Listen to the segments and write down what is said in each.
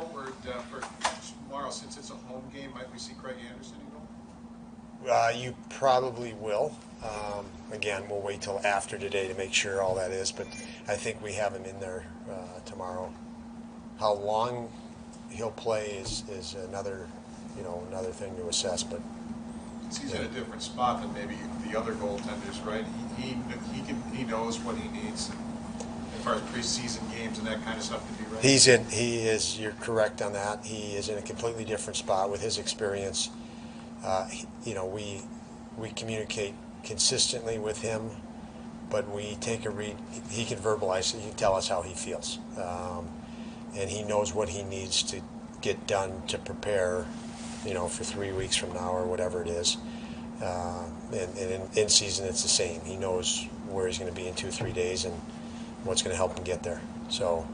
forward for tomorrow, since it's a home game, might we see Craig Anderson in goal? You probably will. Again, we'll wait till after today to make sure all that is, but I think we have him in there tomorrow. How long he'll play is another thing to assess, but He's in a different spot than maybe the other goaltenders, right? He knows what he needs as far as preseason games and that kind of stuff to be ready. You're correct on that. He is in a completely different spot with his experience. We communicate consistently with him, but we take a read. He can verbalize it. He can tell us how he feels, and he knows what he needs to get done to prepare, for 3 weeks from now or whatever it is. And in season, it's the same. He knows where he's going to be in 2-3 days and what's going to help him get there. So,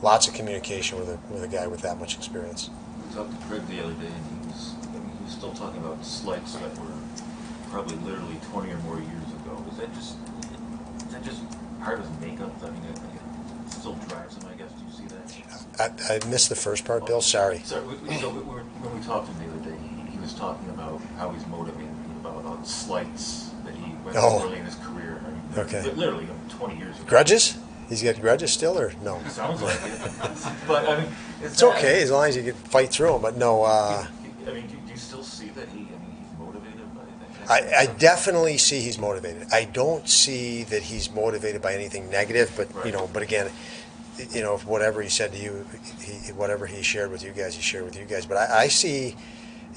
lots of communication with a guy with that much experience. We talked to Craig the other day, and he was still talking about slights that were probably literally 20 or more years ago. Is that just part of his makeup? I mean, it still drives him, I guess. Do you see that? I missed the first part, Bill. Sorry. So when we talked to him the other day, he was talking about how he's motivated, about slights that he went through early in his career. I mean, okay. Literally 20 years ago. Grudges? He's got grudges still, or no? Sounds like it. But I mean, it's okay as long as you can fight through them. But no. I mean, do you still see that he's motivated by that? I definitely see he's motivated. I don't see that he's motivated by anything negative. But right. But again, whatever he said to you, whatever he shared with you guys, he shared with you guys. But I see.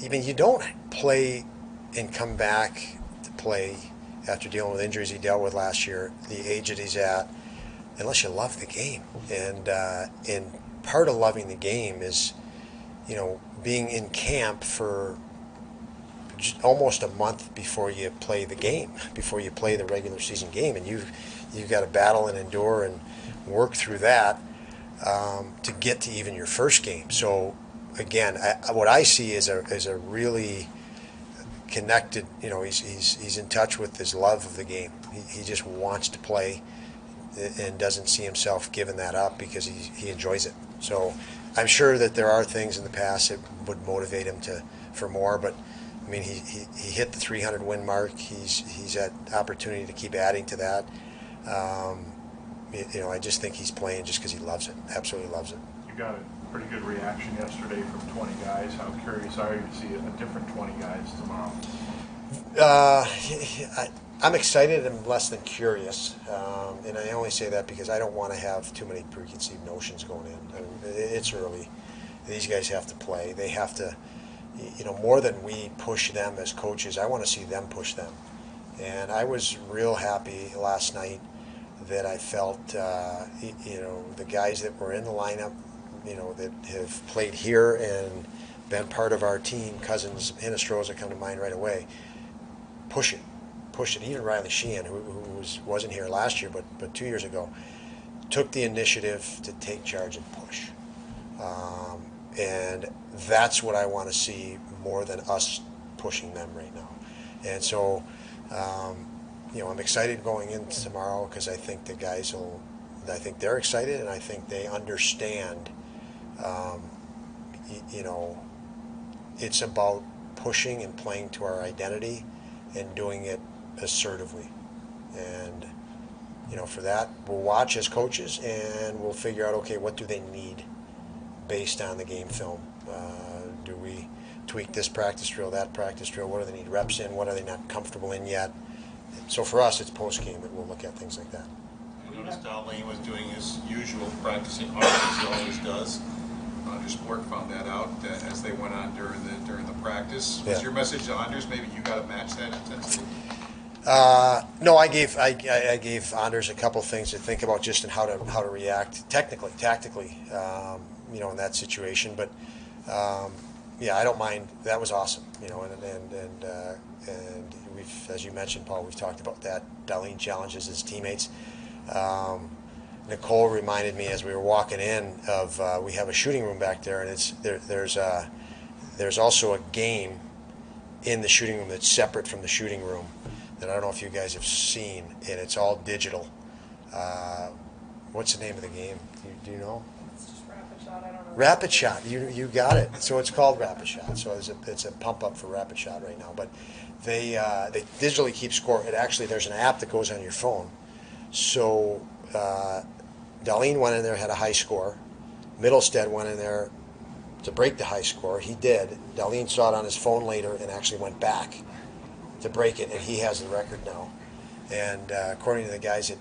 I mean, you don't play and come back to play after dealing with injuries he dealt with last year, the age that he's at, unless you love the game. And part of loving the game is, being in camp for almost a month before you play the game, before you play the regular season game, and you've got to battle and endure and work through that to get to even your first game. So again, what I see is a really connected. He's in touch with his love of the game. He just wants to play and doesn't see himself giving that up because he enjoys it. So I'm sure that there are things in the past that would motivate him for more, but I mean, he hit the 300 win mark. He's had opportunity to keep adding to that. I just think he's playing just because he loves it. Absolutely loves it. You got a pretty good reaction yesterday from 20 guys. How curious are you to see a different 20 guys tomorrow? I'm excited and less than curious, and I only say that because I don't want to have too many preconceived notions going in. I mean, it's early. These guys have to play. They have to, more than we push them as coaches, I want to see them push them. And I was real happy last night that I felt, the guys that were in the lineup, that have played here and been part of our team, Cousins, Hinestroza come to mind right away, push it. Even Riley Sheehan, who wasn't here last year, but 2 years ago, took the initiative to take charge and push. And that's what I want to see more than us pushing them right now. And so, I'm excited going into tomorrow because I think the guys I think they're excited and I think they understand, it's about pushing and playing to our identity and doing it assertively. And for that we'll watch as coaches and we'll figure out, okay, what do they need based on the game film. Do we tweak this practice drill, that practice drill? What do they need reps in? What are they not comfortable in yet? So for us, it's post game that we'll look at things like that. I noticed Lane was doing his usual practicing hard as he always does. Anders Sport found that out as they went on during the practice. Was your message to Anders maybe you got to match that intensity? No, I gave Anders a couple things to think about just in how to react tactically, in that situation. But I don't mind. That was awesome, and we've, as you mentioned, Paul, we've talked about that. Darlene challenges his teammates. Nicole reminded me as we were walking in of we have a shooting room back there, and there's also a game in the shooting room that's separate from the shooting room that I don't know if you guys have seen, and it's all digital. What's the name of the game? Do you know? It's just rapid shot. I don't know. Rapid Shot, you got it. So it's called Rapid Shot. So it's a pump up for Rapid Shot right now. But they digitally keep score. It actually, there's an app that goes on your phone. So Darlene went in there, had a high score. Middlestead went in there to break the high score. He did. Darlene saw it on his phone later and actually went back to break it, and he has the record now. And according to the guys that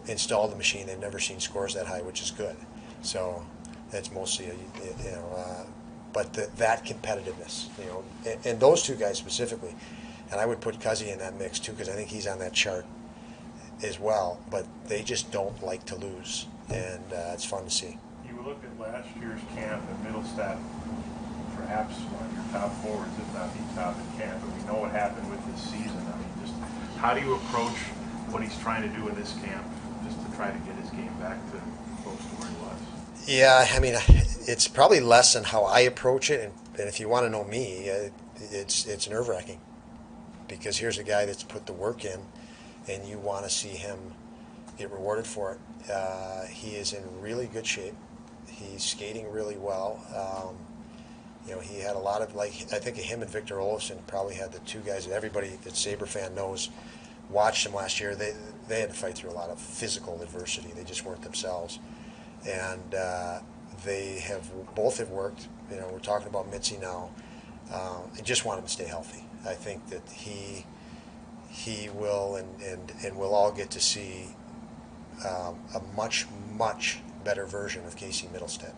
installed the machine, they've never seen scores that high, which is good. So that's mostly, but that competitiveness, and those two guys specifically, and I would put Cuzzy in that mix too, because I think he's on that chart as well. But they just don't like to lose, and it's fun to see. You look at last year's camp in Middlestead, perhaps one of your top forwards, if not the top in camp, and we know what happened with this season. I mean, just how do you approach what he's trying to do in this camp, just to try to get his game back to close to where he was? Yeah, I mean, it's probably less than how I approach it, and if you want to know me, it's nerve-wracking, because here's a guy that's put the work in, and you want to see him get rewarded for it. He is in really good shape. He's skating really well. He had a lot of, I think him and Victor Olofsson probably had the two guys that everybody that Sabre fan knows watched him last year. They had to fight through a lot of physical adversity. They just weren't themselves. And both have worked. We're talking about Mitzi now. I just want him to stay healthy. I think that he will, and we'll all get to see a much, much better version of Casey Middlestead,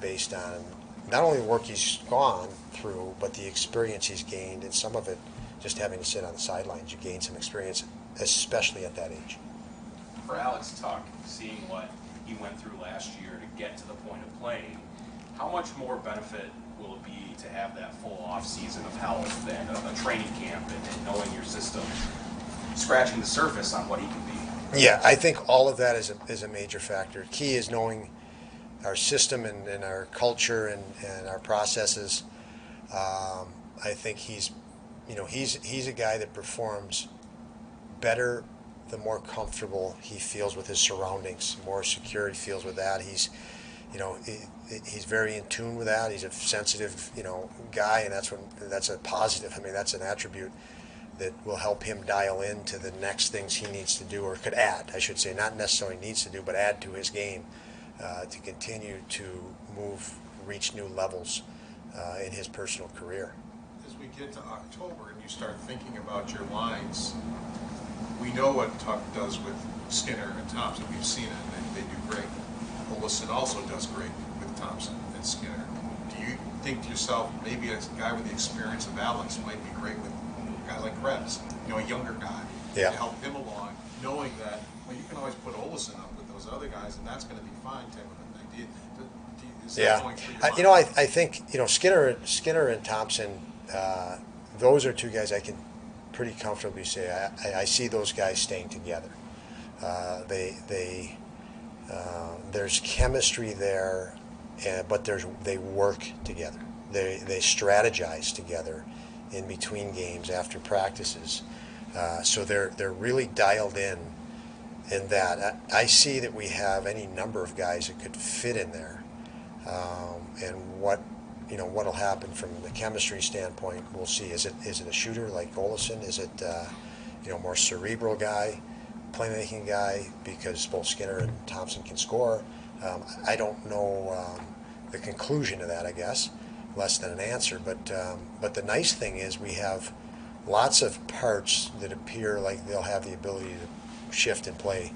based on not only the work he's gone through, but the experience he's gained, and some of it just having to sit on the sidelines. You gain some experience, especially at that age. For Alex Tuck, seeing what he went through last year to get to the point of playing, how much more benefit will it be to have that full off season of health and a training camp and knowing your system, scratching the surface on what he can be? Yeah, I think all of that is a major factor. Key is knowing our system and our culture and our processes. I think he's a guy that performs better the more comfortable he feels with his surroundings, more secure he feels with that. He's very in tune with that. He's a sensitive, guy, and that's a positive. I mean, that's an attribute that will help him dial into the next things he needs to do, or could add, I should say, not necessarily needs to do, but add to his game to continue to reach new levels in his personal career. As we get to October and you start thinking about your lines, we know what Tuck does with Skinner and Thompson. We've seen it, and they do great. Olofsson also does great with Thompson and Skinner. Do you think to yourself, maybe a guy with the experience of Alex might be great with a guy like Krebs, a younger guy, yeah, to help him along, knowing that, you can always put Olofsson up with those other guys, and that's going to be fine, type of a thing. Is that going through your mind? I think Skinner and Thompson, those are two guys I can pretty comfortably say I see those guys staying together. There's chemistry there, but they work together. They strategize together in between games, after practices. So they're really dialed in that. I see that we have any number of guys that could fit in there, and what'll happen from the chemistry standpoint, we'll see. Is it a shooter like Olofsson? Is it more cerebral guy, playmaking guy, because both Skinner and Thompson can score? I don't know the conclusion to that, I guess, less than an answer. But the nice thing is we have lots of parts that appear like they'll have the ability to shift and play,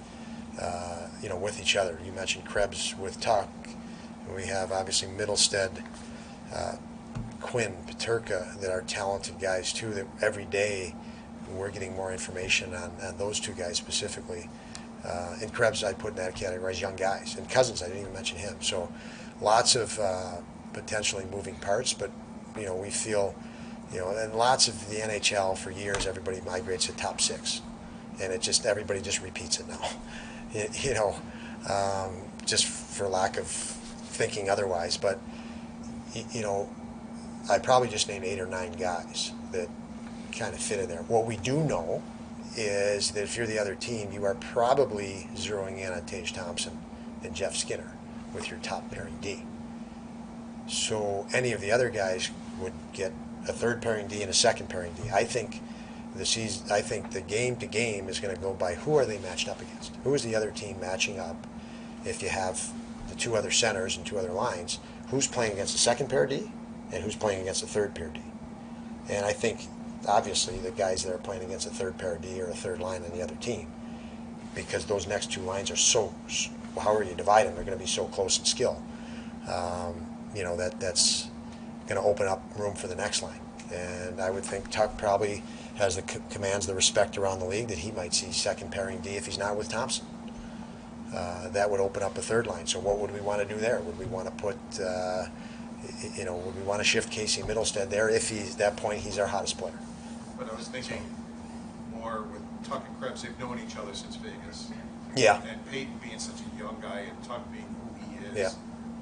with each other. You mentioned Krebs with Tuck. We have obviously Middlestead, Quinn, Peterka, that are talented guys too, that every day we're getting more information on those two guys specifically. And Krebs I'd put in that category as young guys. And Cousins, I didn't even mention him. So lots of potentially moving parts, but we feel, and lots of the NHL for years, everybody migrates to top six, and everybody just repeats it now. Just for lack of thinking otherwise. But I probably just named 8 or 9 guys that kind of fit in there. What we do know is that if you're the other team, you are probably zeroing in on Tage Thompson and Jeff Skinner with your top pairing D. so any of the other guys would get a third pairing D and a second pairing D. I think the game to game is going to go by who are they matched up against. Who is the other team matching up? If you have the two other centers and two other lines, who's playing against the second pair D and who's playing against the third pair D? And I think obviously the guys that are playing against a third pair D or a third line on the other team, because those next two lines are so, however you divide them, they're going to be so close in skill. That's going to open up room for the next line. And I would think Tuck probably commands the respect around the league that he might see second pairing D if he's not with Thompson. That would open up a third line. So what would we want to do there? Would we want to put, would we want to shift Casey Middlestead there if he's at that point he's our hottest player? But I was thinking more with Tuck and Krebs, they've known each other since Vegas. Yeah. And Peyton being such a young guy and Tuck being who he is, Yeah.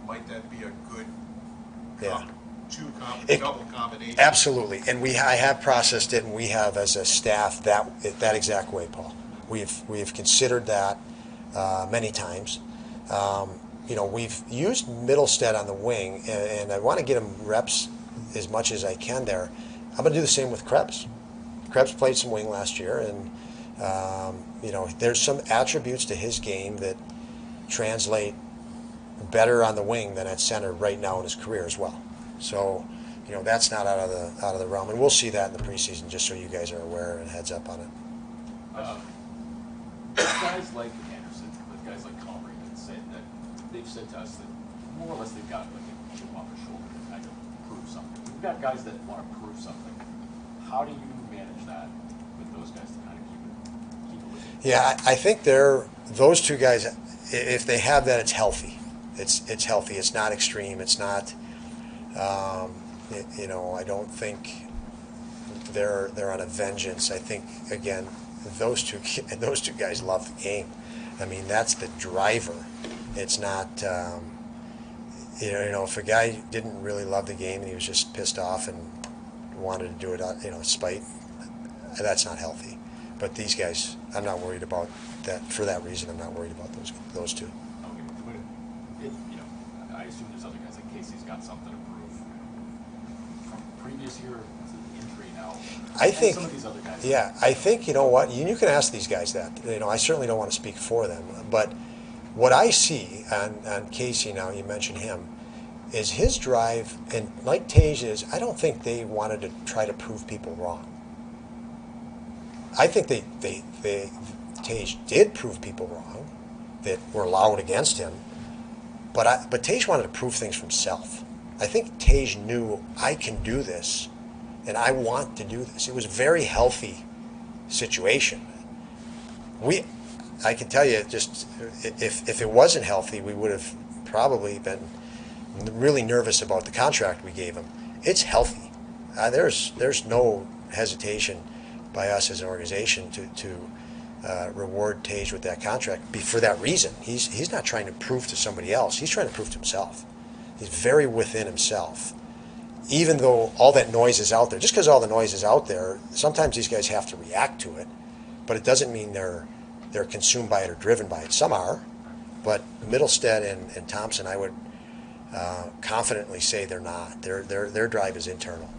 might that be a good Yeah. double combination? Absolutely, and I have processed it, and we have as a staff that exact way, Paul. We've considered that many times. We've used Middlestead on the wing, and I want to get him reps as much as I can there. I'm going to do the same with Krebs. Krebs played some wing last year, and there's some attributes to his game that translate better on the wing than at center right now in his career as well. So, that's not out of the realm, and we'll see that in the preseason, just so you guys are aware and heads up on it. Guys like Anderson, with guys like Comrie, that they've said to us that more or less they've got like a chip on their shoulder to kind of prove something. We've got guys that want to prove something. How do you manage that with those guys to kind of keep it with you? Yeah, I think those two guys, if they have that, it's healthy. It's healthy. It's not extreme. It's not. I don't think they're on a vengeance. I think again, those two guys love the game. I mean, that's the driver. It's not. If a guy didn't really love the game and he was just pissed off and wanted to do it, spite, that's not healthy. But these guys, I'm not worried about that. For that reason, I'm not worried about those two. Okay, I assume there's other guys like Casey's got something to prove from previous year to the injury now. I think some of these other guys. Yeah, I think you know what you can ask these guys that. I certainly don't want to speak for them, but what I see on Casey now, you mentioned him, is his drive, and like Tage is, I don't think they wanted to try to prove people wrong. I think Tage did prove people wrong that were loud against him, but Tage wanted to prove things for himself. I think Tage knew, I can do this, and I want to do this. It was a very healthy situation. I can tell you, just if it wasn't healthy, we would have probably been really nervous about the contract we gave him. It's healthy. There's no hesitation by us as an organization to reward Tage with that contract for that reason. He's not trying to prove to somebody else. He's trying to prove to himself. He's very within himself. Even though all that noise is out there, just because all the noise is out there, sometimes these guys have to react to it, but it doesn't mean they're consumed by it or driven by it. Some are, but Middlestead and Thompson, I would confidently say they're not. Their drive is internal.